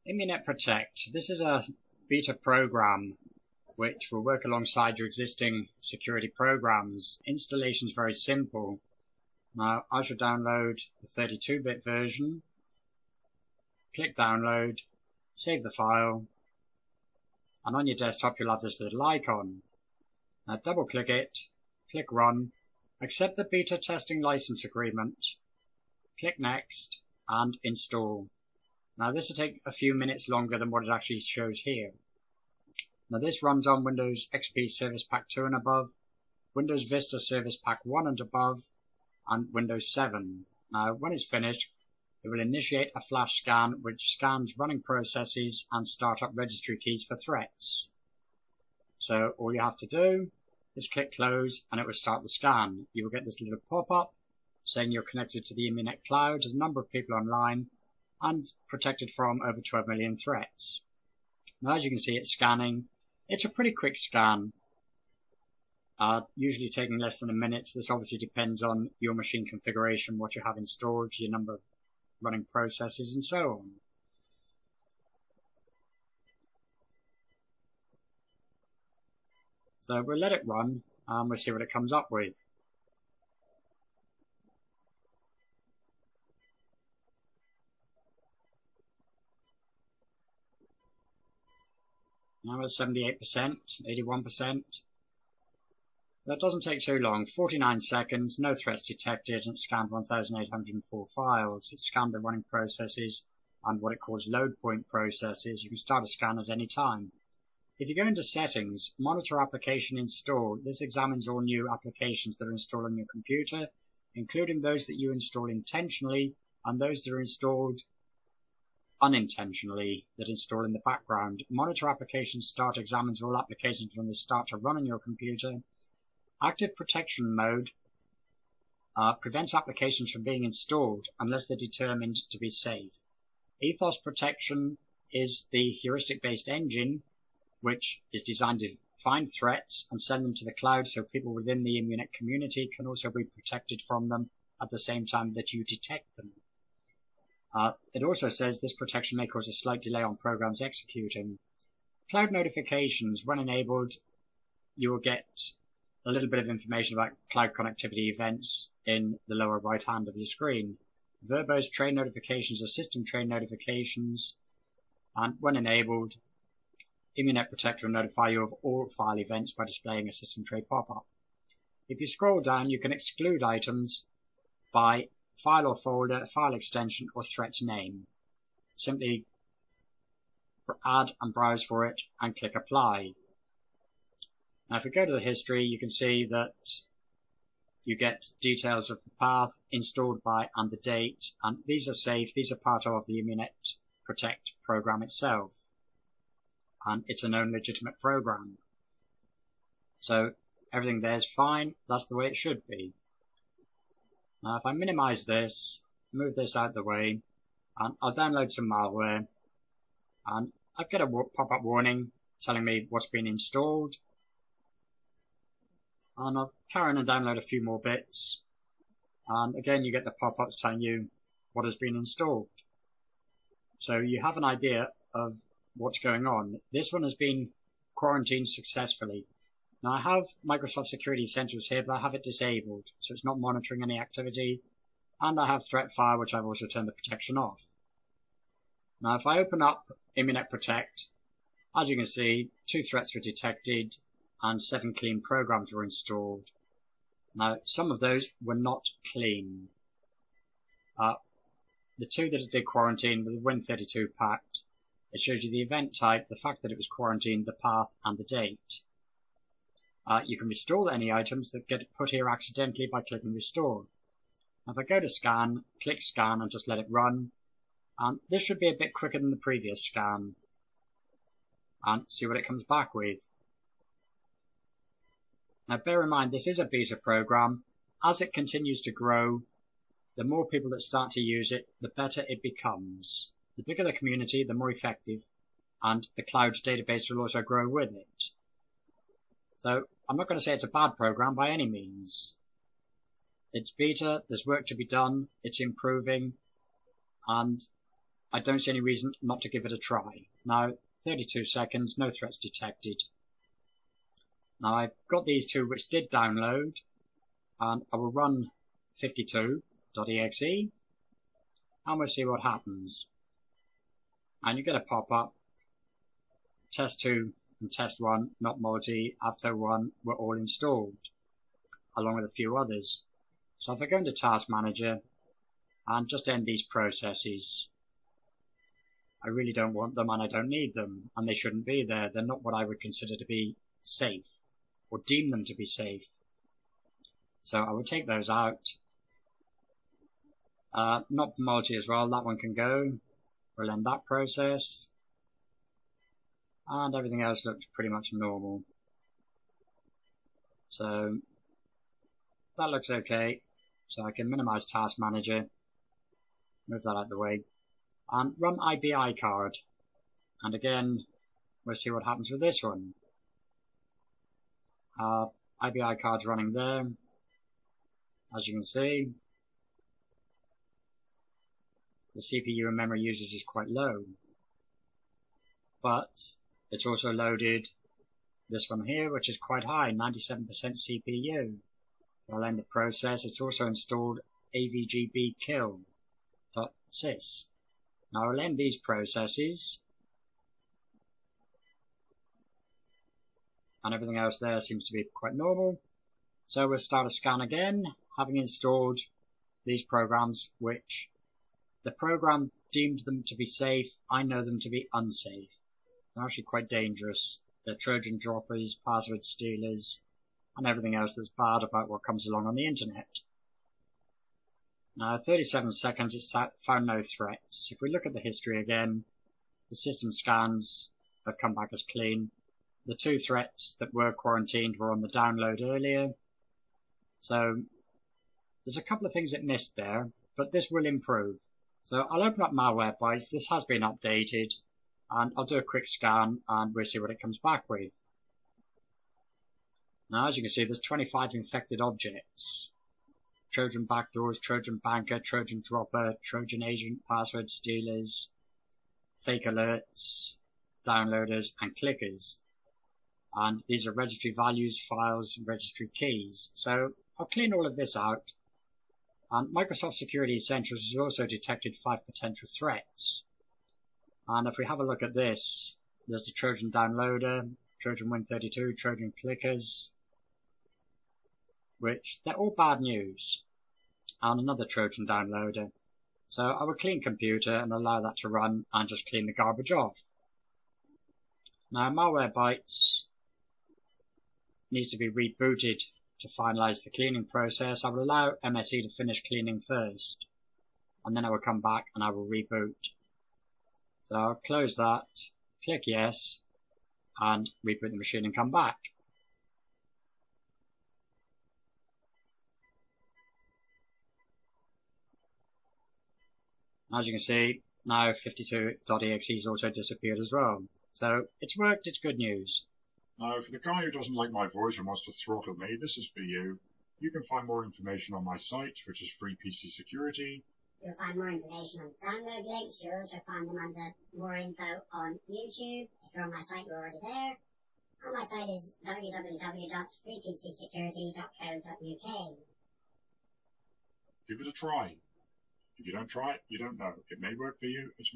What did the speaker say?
Immunet Protect. This is a beta program which will work alongside your existing security programs. Installation is very simple. Now I shall download the 32-bit version, click download, save the file, and on your desktop you'll have this little icon. Now double click it, click run, accept the beta testing license agreement, click next, and install. Now this will take a few minutes longer than what it actually shows here. Now this runs on Windows XP Service Pack 2 and above, Windows Vista Service Pack 1 and above, and Windows 7. Now when it's finished, it will initiate a flash scan which scans running processes and startup registry keys for threats. So all you have to do is click close and it will start the scan. You will get this little pop-up saying you're connected to the Immunet cloud, a number of people online, and protected from over 12 million threats. Now as you can see, it's scanning. It's a pretty quick scan, usually taking less than a minute. This obviously depends on your machine configuration, what you have installed, your number of running processes, and so on. So we'll let it run and we'll see what it comes up with. Now we're at 78%, 81%. That doesn't take too long. 49 seconds, no threats detected, and it scanned 1,804 files. It scanned the running processes and what it calls load point processes. You can start a scan at any time. If you go into settings, monitor application install, this examines all new applications that are installed on your computer, including those that you install intentionally and those that are installed unintentionally that install in the background. Monitor application start examines all applications when they start to run on your computer. Active protection mode prevents applications from being installed unless they're determined to be safe. Ethos protection is the heuristic-based engine which is designed to find threats and send them to the cloud so people within the Immunet community can also be protected from them at the same time that you detect them. It also says this protection may cause a slight delay on programs executing. Cloud notifications, when enabled, you will get a little bit of information about cloud connectivity events in the lower right hand of your screen. Verbose train notifications are system train notifications, and when enabled, Immunet Protect will notify you of all file events by displaying a system tray pop-up. If you scroll down, you can exclude items by file or folder, file extension, or threat name. Simply add and browse for it and click apply. Now if we go to the history, you can see that you get details of the path, installed by, and the date, and these are safe. These are part of the Immunet Protect program itself, and it's a known legitimate program. So everything there is fine. That's the way it should be. Now if I minimize this, move this out of the way, and I'll download some malware, and I get a pop-up warning telling me what's been installed, and I'll carry on and download a few more bits, and again you get the pop-ups telling you what has been installed. So you have an idea of what's going on. This one has been quarantined successfully. Now I have Microsoft Security Essentials here, but I have it disabled, so it's not monitoring any activity, and I have ThreatFire, which I've also turned the protection off. Now if I open up Immunet Protect, as you can see, 2 threats were detected and 7 clean programs were installed. Now some of those were not clean. The 2 that it did quarantine were the Win32 packed. It shows you the event type, the fact that it was quarantined, the path, and the date. You can restore any items that get put here accidentally by clicking restore. Now if I go to scan, click scan and just let it run, and this should be a bit quicker than the previous scan, and see what it comes back with. Now bear in mind this is a beta program. As it continues to grow, the more people that start to use it, the better it becomes. The bigger the community, the more effective, and the cloud database will also grow with it. So I'm not going to say it's a bad program by any means. It's beta, there's work to be done, it's improving, and I don't see any reason not to give it a try. Now, 32 seconds, no threats detected. Now I've got these two which did download, and I will run 52.exe, and we'll see what happens. And you get a pop-up, test 2 and test 1, not multi, Avto 1 were all installed, along with a few others. So if I go into Task Manager and just end these processes, I really don't want them and I don't need them, and they shouldn't be there. They're not what I would consider to be safe, or deem them to be safe. So I will take those out. Not multi as well, that one can go. We'll end that process. And everything else looks pretty much normal. So that looks okay. So I can minimize Task Manager, move that out of the way, and run IBI card. And again, we'll see what happens with this one. IBI card's running there. As you can see, the CPU and memory usage is quite low. But it's also loaded this one here, which is quite high, 97% CPU. I'll end the process. It's also installed avgbkill.sys. Now I'll end these processes, and everything else there seems to be quite normal. So we'll start a scan again, having installed these programs, which the program deemed them to be safe. I know them to be unsafe. They're actually quite dangerous. They're Trojan droppers, password stealers, and everything else that's bad about what comes along on the internet. Now, 37 seconds, it's found no threats. If we look at the history again, the system scans have come back as clean. The two threats that were quarantined were on the download earlier. So there's a couple of things it missed there, but this will improve. So I'll open up Malwarebytes. This has been updated, and I'll do a quick scan and we'll see what it comes back with. Now, as you can see, there's 25 infected objects. Trojan backdoors, Trojan banker, Trojan dropper, Trojan agent, password stealers, fake alerts, downloaders, and clickers. And these are registry values, files, and registry keys. So I'll clean all of this out. And Microsoft Security Essentials has also detected 5 potential threats. And if we have a look at this, there's the Trojan downloader, Trojan Win32, Trojan clickers, which they're all bad news, and another Trojan downloader. So I will clean computer and allow that to run and just clean the garbage off. Now Malwarebytes needs to be rebooted to finalize the cleaning process. I will allow MSE to finish cleaning first, and then I will come back and I will reboot. So I'll close that, click yes, and reboot the machine and come back. As you can see, now 52.exe has also disappeared as well. So it's worked, it's good news. Now, for the guy who doesn't like my voice and wants to throttle me, this is for you. You can find more information on my site, which is Free PC Security. You'll find more information on download links. You'll also find them under more info on YouTube. If you're on my site, you're already there. And my site is www.freepcsecurity.co.uk. Give it a try. If you don't try it, you don't know. It may work for you, it's